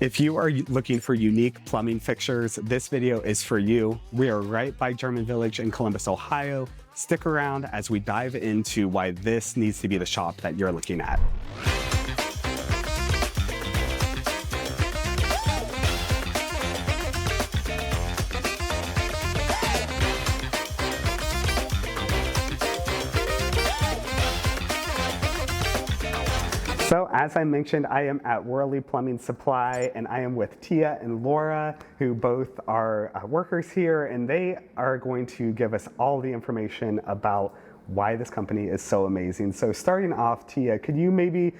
If you are looking for unique plumbing fixtures, this video is for you. We are right by German Village in Columbus, Ohio. Stick around as we dive into why this needs to be the shop that you're looking at. So as I mentioned, I am at Worley Plumbing Supply, and I am with Tia and Laura, who both are workers here, and they are going to give us all the information about why this company is so amazing. So starting off, Tia, could you maybe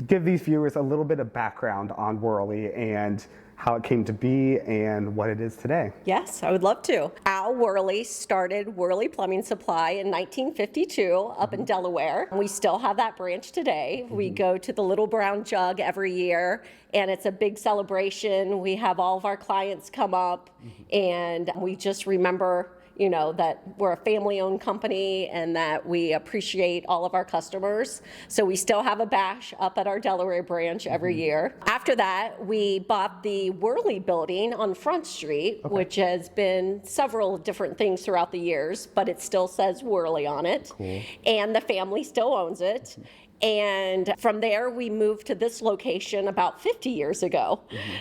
give these viewers a little bit of background on Worley and how it came to be and what it is today? Yes, I would love to. Al Worley started Worley Plumbing Supply in 1952 up in Delaware. We still have that branch today. We go to the Little Brown Jug every year, and it's a big celebration. We have all of our clients come up, and we just remember, you know, that we're a family-owned company and that we appreciate all of our customers. So we still have a bash up at our Delaware branch every year. After that, we bought the Worley building on Front Street, which has been several different things throughout the years, but it still says Worley on it. Cool. And the family still owns it. And from there, we moved to this location about 50 years ago.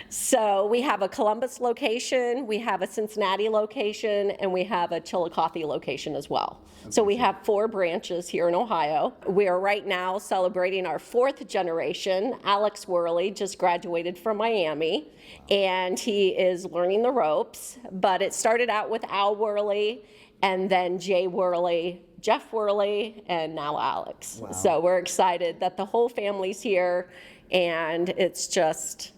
So we have a Columbus location, we have a Cincinnati location, and we have a Chillicothe location as well. So we have 4 branches here in Ohio. We are right now celebrating our 4th generation. Alex Worley just graduated from Miami, and he is learning the ropes. But it started out with Al Worley, and then Jay Worley, Jeff Worley, and now Alex. Wow. So we're excited that the whole family's here, and it's just,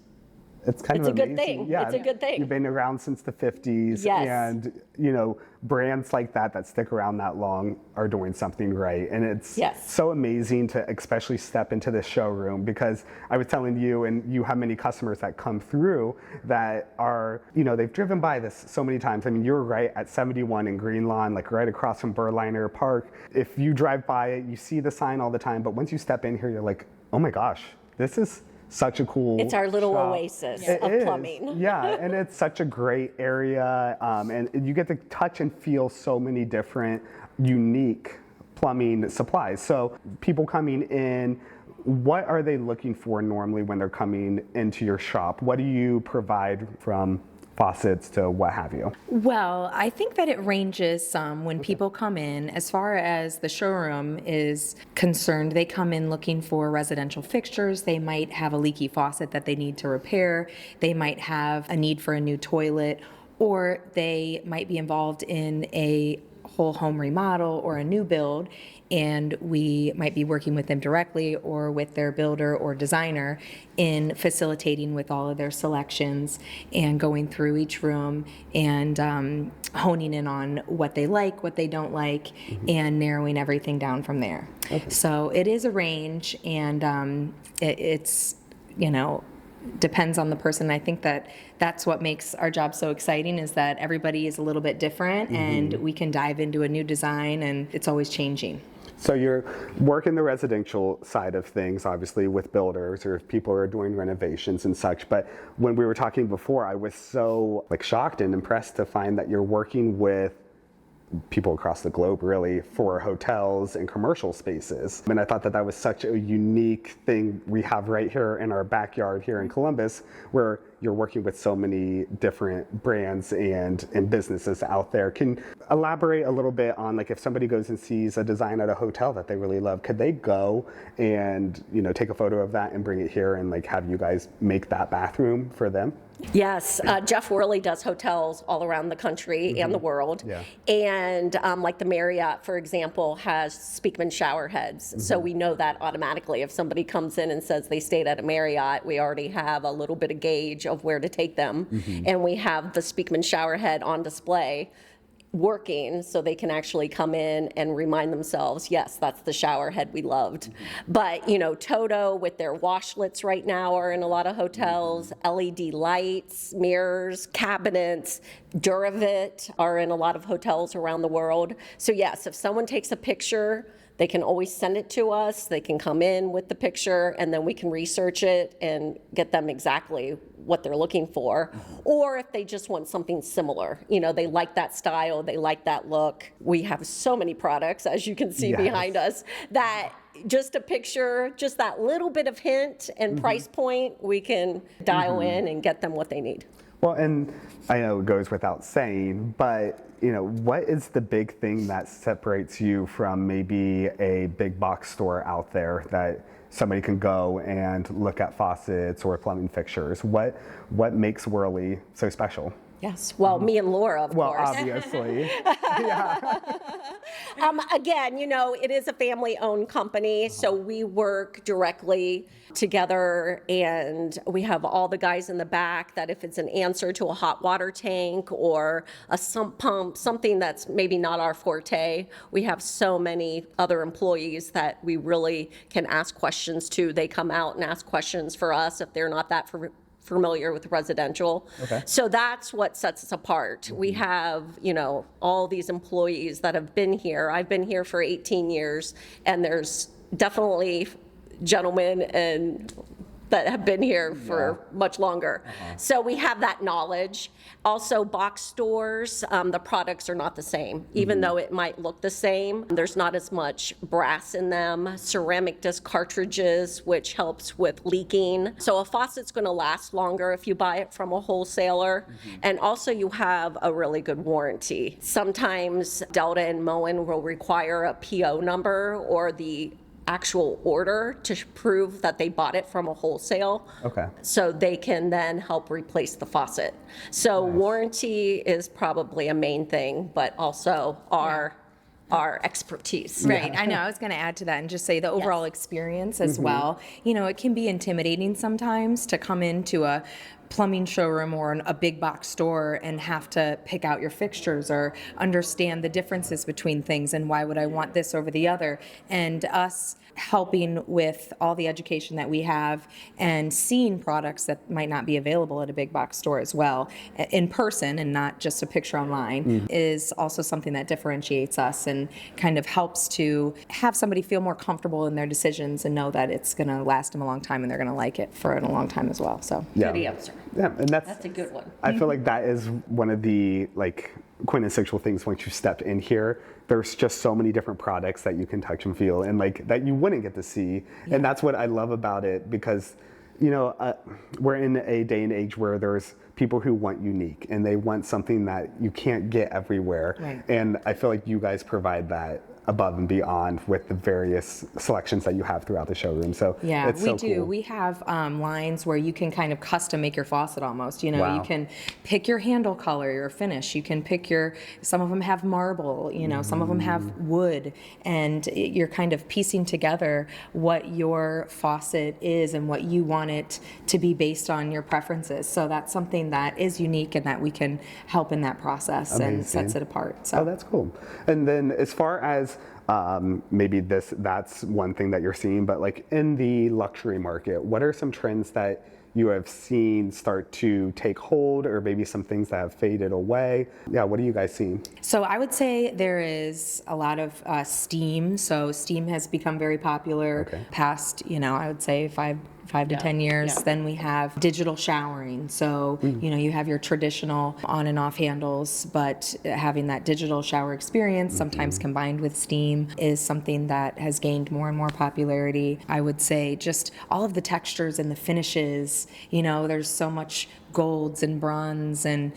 it's a good thing. Yeah, it's a good thing. You've been around since the 50s, yes. And you know, brands like that stick around that long are doing something right. And it's so amazing to especially step into this showroom, because I was telling you, and you have many customers that come through that are, you know, they've driven by this so many times. I mean, you're right at 71 in Green Lawn, like right across from Berliner Park. If you drive by it, you see the sign all the time, but once you step in here, you're like, oh my gosh, this is such a cool It's our little shop. Oasis It of is. plumbing. Yeah, and it's such a great area, and you get to touch and feel so many different unique plumbing supplies. So people coming in, what are they looking for normally when they're coming into your shop? What do you provide, from faucets to what have you? Well, I think that it ranges some when people come in. As far as the showroom is concerned, they come in looking for residential fixtures. They might have a leaky faucet that they need to repair. They might have a need for a new toilet, or they might be involved in a whole home remodel or a new build, and we might be working with them directly or with their builder or designer in facilitating with all of their selections and going through each room and honing in on what they like, what they don't like, and narrowing everything down from there. So it is a range, and it's, you know, depends on the person. I think that that's what makes our job so exciting, is that everybody is a little bit different, and we can dive into a new design, and it's always changing. So you're working the residential side of things, obviously, with builders or if people are doing renovations and such. But when we were talking before, I was so shocked and impressed to find that you're working with people across the globe, really, for hotels and commercial spaces. And I thought that was such a unique thing we have right here in our backyard here in Columbus, where you're working with so many different brands and businesses out there. Can you elaborate a little bit on, like, if somebody goes and sees a design at a hotel that they really love, could they go and, you know, take a photo of that and bring it here and have you guys make that bathroom for them? Yes, Jeff Worley does hotels all around the country and the world. Yeah. And like the Marriott, for example, has Speakman shower heads. So we know that automatically. If somebody comes in and says they stayed at a Marriott, we already have a little bit of gauge of where to take them. And we have the Speakman shower head on display working, so they can actually come in and remind themselves, yes, that's the shower head we loved. But, you know, Toto with their washlets right now are in a lot of hotels. LED lights, mirrors, cabinets, Duravit are in a lot of hotels around the world. So yes, if someone takes a picture they can always send it to us. They can come in with the picture, and then we can research it and get them exactly what they're looking for. Or if they just want something similar, they like that style, they like that look. We have so many products, as you can see behind us, that just a picture, just that little bit of hint and price point, we can dial in and get them what they need. Well, and I know it goes without saying, but what is the big thing that separates you from maybe a big box store out there that somebody can go and look at faucets or plumbing fixtures? What makes Worley so special? Yes, well, me and Laura, of Well, course. obviously. Again, it is a family-owned company, so we work directly together, and we have all the guys in the back that if it's an answer to a hot water tank or a sump pump, something that's maybe not our forte, we have so many other employees that we really can ask questions to. They come out and ask questions for us if they're not that familiar with residential. Okay. So that's what sets us apart. We have, all these employees that have been here. I've been here for 18 years, and there's definitely gentlemen and that have been here for much longer. So we have that knowledge. Also, box stores, the products are not the same. Even though it might look the same, there's not as much brass in them. Ceramic disc cartridges, which helps with leaking. So a faucet's gonna last longer if you buy it from a wholesaler. And also you have a really good warranty. Sometimes Delta and Moen will require a PO number or the actual order to prove that they bought it from a wholesale. Okay. So they can then help replace the faucet. So warranty is probably a main thing, but also our expertise. Right. I know. I was going to add to that and just say the overall experience as well. It can be intimidating sometimes to come into a plumbing showroom or a big box store and have to pick out your fixtures or understand the differences between things and why would I want this over the other. And us helping with all the education that we have and seeing products that might not be available at a big box store as well in person and not just a picture online is also something that differentiates us and kind of helps to have somebody feel more comfortable in their decisions and know that it's going to last them a long time and they're going to like it for a long time as well. So Good answer. Yeah, and That's a good one. I feel like that is one of the quintessential things once you step in here. There's just so many different products that you can touch and feel and that you wouldn't get to see. And that's what I love about it because, we're in a day and age where there's people who want unique and they want something that you can't get everywhere. Right. And I feel like you guys provide that above and beyond with the various selections that you have throughout the showroom. So yeah, it's we so do. cool. We have lines where you can kind of custom make your faucet almost. Wow. You can pick your handle color, your finish. You can pick some of them have marble, some of them have wood, and you're kind of piecing together what your faucet is and what you want it to be based on your preferences. So that's something that is unique and that we can help in that process and sets it apart. So that's cool. And then as far as maybe that's one thing that you're seeing, but in the luxury market, what are some trends that you have seen start to take hold or maybe some things that have faded away? Yeah, what are you guys seeing? So I would say there is a lot of steam. So steam has become very popular past, I would say 5 to 10 years. Yeah. Then we have digital showering. So, you have your traditional on and off handles, but having that digital shower experience, sometimes combined with steam, is something that has gained more and more popularity. I would say just all of the textures and the finishes, there's so much golds and bronze and,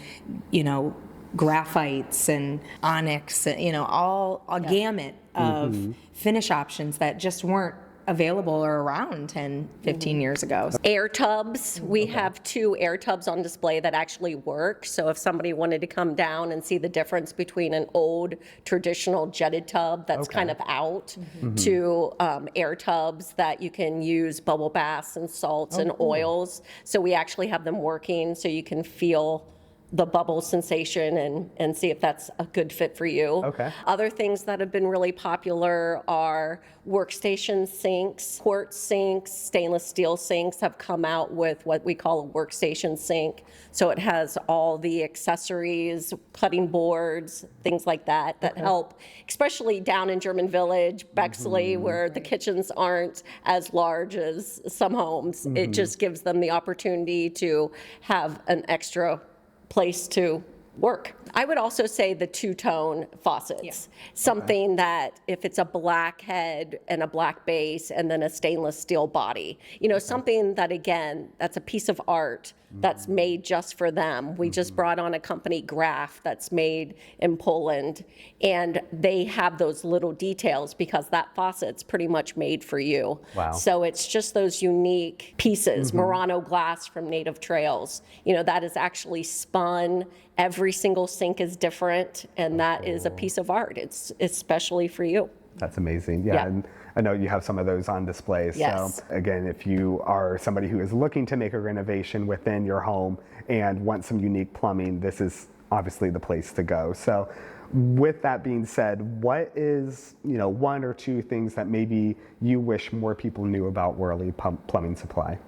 graphites and onyx, all a gamut of finish options that just weren't available or around 10, 15 years ago. Air tubs. We have 2 air tubs on display that actually work. So if somebody wanted to come down and see the difference between an old traditional jetted tub that's kind of out to air tubs that you can use bubble baths and salts and oils. So we actually have them working so you can feel the bubble sensation and see if that's a good fit for you. Okay. Other things that have been really popular are workstation sinks, quartz sinks, stainless steel sinks have come out with what we call a workstation sink. So it has all the accessories, cutting boards, things like that help, especially down in German Village, Bexley, where the kitchens aren't as large as some homes. It just gives them the opportunity to have an extra place to work. I would also say the two-tone faucets, something that if it's a black head and a black base and then a stainless steel body, something that, again, that's a piece of art that's made just for them. We just brought on a company, Graph, that's made in Poland, and they have those little details because that faucet's pretty much made for you. Wow. So it's just those unique pieces, Murano glass from Native Trails, that is actually spun. Every single sink is different, and that is a piece of art. It's especially for you. That's amazing. Yeah. And I know you have some of those on display. Yes. So again, if you are somebody who is looking to make a renovation within your home and want some unique plumbing, this is obviously the place to go. So with that being said, what is, one or two things that maybe you wish more people knew about Worley Plumbing Supply?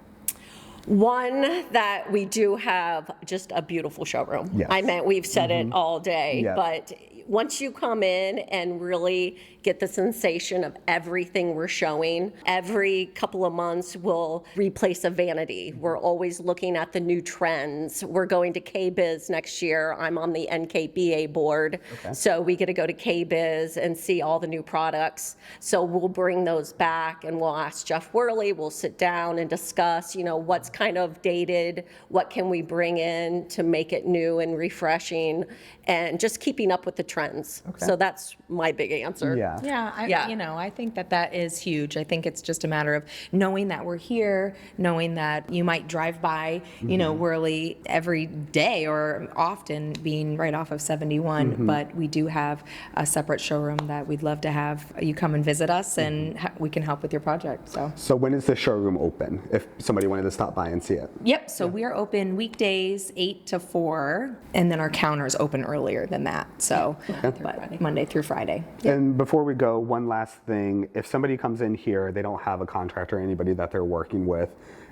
One, that we do have just a beautiful showroom. Yes. I mean, we've said it all day, Yep. but once you come in and really get the sensation of everything we're showing, every couple of months we'll replace a vanity. We're always looking at the new trends. We're going to Cbus next year. I'm on the NKBA board, so we get to go to Cbus and see all the new products. So we'll bring those back and we'll ask Jeff Worley, we'll sit down and discuss, what's kind of dated, what can we bring in to make it new and refreshing, and just keeping up with the trends. So that's my big answer. Yeah. I think that is huge. I think it's just a matter of knowing that we're here, knowing that you might drive by, Worley every day or often, being right off of 71, but we do have a separate showroom that we'd love to have you come and visit us, and we can help with your project. So when is the showroom open, if somebody wanted to stop by and see it? Yep, so we are open weekdays 8 to 4, and then our counters open earlier than that, so but Monday through Friday. And before we go, one last thing. If somebody comes in here, they don't have a contractor or anybody that they're working with,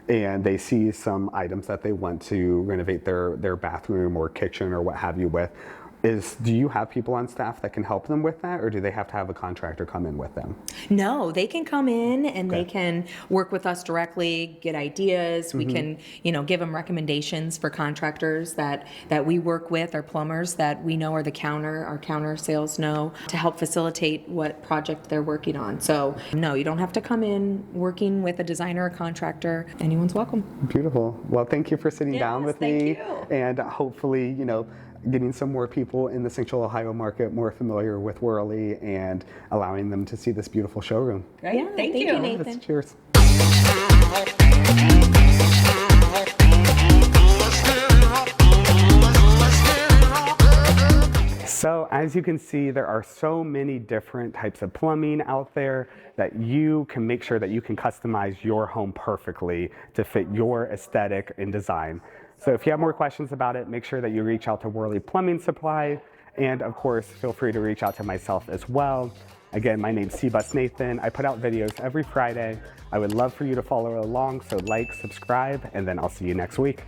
and they see some items that they want to renovate their bathroom or kitchen or what have you with, do you have people on staff that can help them with that, or do they have to have a contractor come in with them? No, they can come in and they can work with us directly, get ideas. We can, give them recommendations for contractors that we work with, or plumbers that we know are our counter sales know, to help facilitate what project they're working on. So no, you don't have to come in working with a designer or contractor. Anyone's welcome. Beautiful. Well, thank you for sitting down with thank me. you. And hopefully, getting some more people in the Central Ohio market more familiar with Worley and allowing them to see this beautiful showroom. Right? Yeah, thank you, Nathan. Cheers. So as you can see, there are so many different types of plumbing out there that you can make sure that you can customize your home perfectly to fit your aesthetic and design. So if you have more questions about it, make sure that you reach out to Worley Plumbing Supply. And of course, feel free to reach out to myself as well. Again, my name's Cbus Nathan. I put out videos every Friday. I would love for you to follow along, so like, subscribe, and then I'll see you next week.